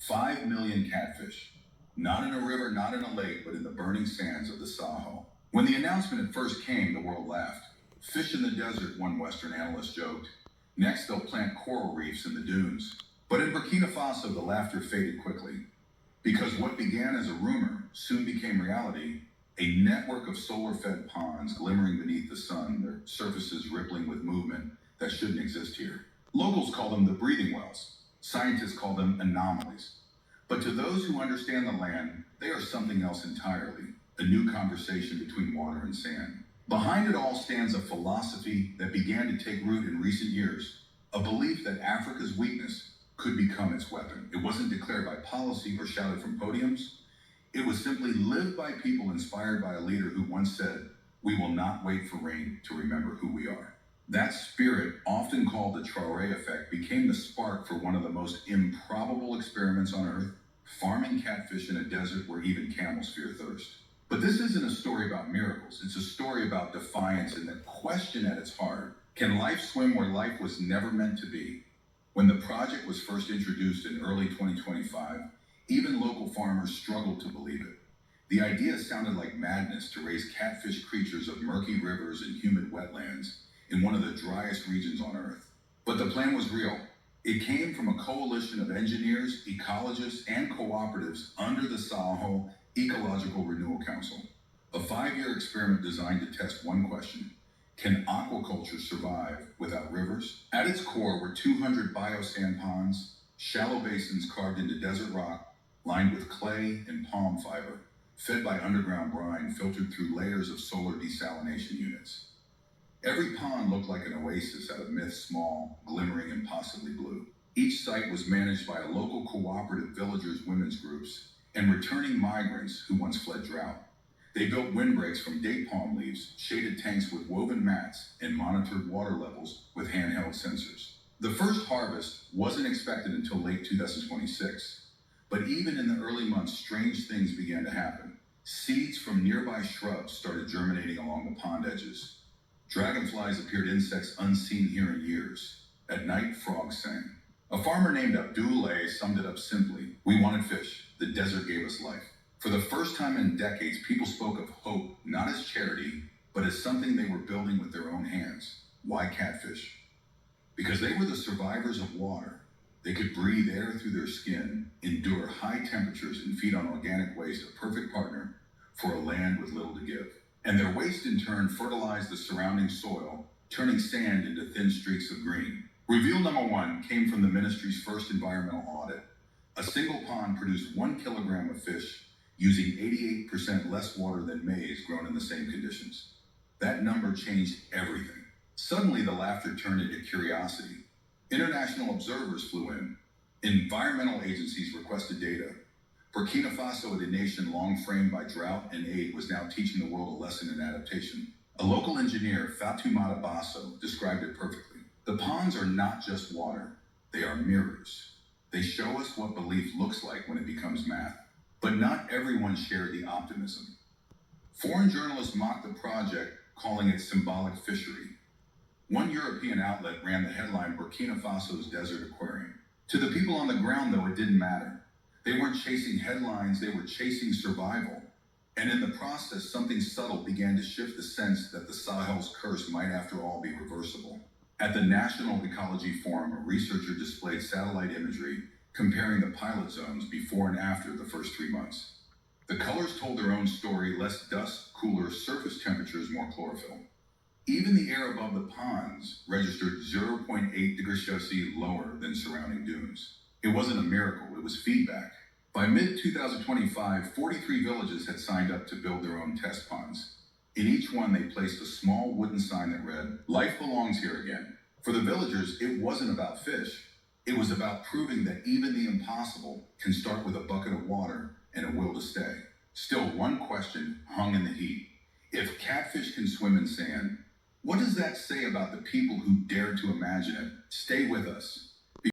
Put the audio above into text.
5 million catfish. Not in a river, not in a lake, but in the burning sands of the Sahel. When the announcement at first came, the world laughed. Fish in the desert, one Western analyst joked. Next, they'll plant coral reefs in the dunes. But in Burkina Faso, the laughter faded quickly. Because what began as a rumor soon became reality, a network of solar-fed ponds glimmering beneath the sun, their surfaces rippling with movement that shouldn't exist here. Locals call them the breathing wells. Scientists call them anomalies. But to those who understand the land, they are something else entirely, a new conversation between water and sand. Behind it all stands a philosophy that began to take root in recent years, a belief that Africa's weakness could become its weapon. It wasn't declared by policy or shouted from podiums. It was simply lived by people inspired by a leader who once said, "We will not wait for rain to remember who we are." That spirit, often called the Traoré effect, became the spark for one of the most improbable experiments on Earth, farming catfish in a desert where even camels fear thirst. But this isn't a story about miracles. It's a story about defiance and the question at its heart: can life swim where life was never meant to be? When the project was first introduced in early 2025, even local farmers struggled to believe it. The idea sounded like madness to raise catfish creatures of murky rivers and humid wetlands in one of the driest regions on Earth. But the plan was real. It came from a coalition of engineers, ecologists, and cooperatives under the Sahel Ecological Renewal Council. A 5-year experiment designed to test one question: can aquaculture survive without rivers? At its core were 200 biosand ponds, shallow basins carved into desert rock, lined with clay and palm fiber, fed by underground brine filtered through layers of solar desalination units. Every pond looked like an oasis out of myth's small, glimmering, impossibly blue. Each site was managed by a local cooperative villagers' women's groups and returning migrants who once fled drought. They built windbreaks from date palm leaves, shaded tanks with woven mats, and monitored water levels with handheld sensors. The first harvest wasn't expected until late 2026, but even in the early months, strange things began to happen. Seeds from nearby shrubs started germinating along the pond edges. Dragonflies appeared, insects unseen here in years. At night, frogs sang. A farmer named Abdoulaye summed it up simply: we wanted fish, the desert gave us life. For the first time in decades, people spoke of hope not as charity, but as something they were building with their own hands. Why catfish? Because they were the survivors of water. They could breathe air through their skin, endure high temperatures, and feed on organic waste, a perfect partner for a land with little to give. And their waste in turn fertilized the surrounding soil, turning sand into thin streaks of green. Reveal number one came from the ministry's first environmental audit. A single pond produced 1 kilogram of fish using 88% less water than maize grown in the same conditions. That number changed everything. Suddenly, the laughter turned into curiosity. International observers flew in. Environmental agencies requested data. Burkina Faso, a nation long framed by drought and aid, was now teaching the world a lesson in adaptation. A local engineer, Fatoumata Basso, described it perfectly. The ponds are not just water, they are mirrors. They show us what belief looks like when it becomes math. But not everyone shared the optimism. Foreign journalists mocked the project, calling it symbolic fishery. One European outlet ran the headline, "Burkina Faso's Desert Aquarium." To the people on the ground, though, it didn't matter. They weren't chasing headlines, they were chasing survival. And in the process, something subtle began to shift the sense that the Sahel's curse might, after all, be reversible. At the National Ecology Forum, a researcher displayed satellite imagery comparing the pilot zones before and after the first 3 months. The colors told their own story: less dust, cooler surface temperatures, more chlorophyll. Even the air above the ponds registered 0.8 degrees Celsius lower than surrounding dunes. It wasn't a miracle, it was feedback. By mid-2025, 43 villages had signed up to build their own test ponds. In each one, they placed a small wooden sign that read, "Life belongs here again." For the villagers, it wasn't about fish. It was about proving that even the impossible can start with a bucket of water and a will to stay. Still, one question hung in the heat. If catfish can swim in sand, what does that say about the people who dared to imagine it? Stay with us.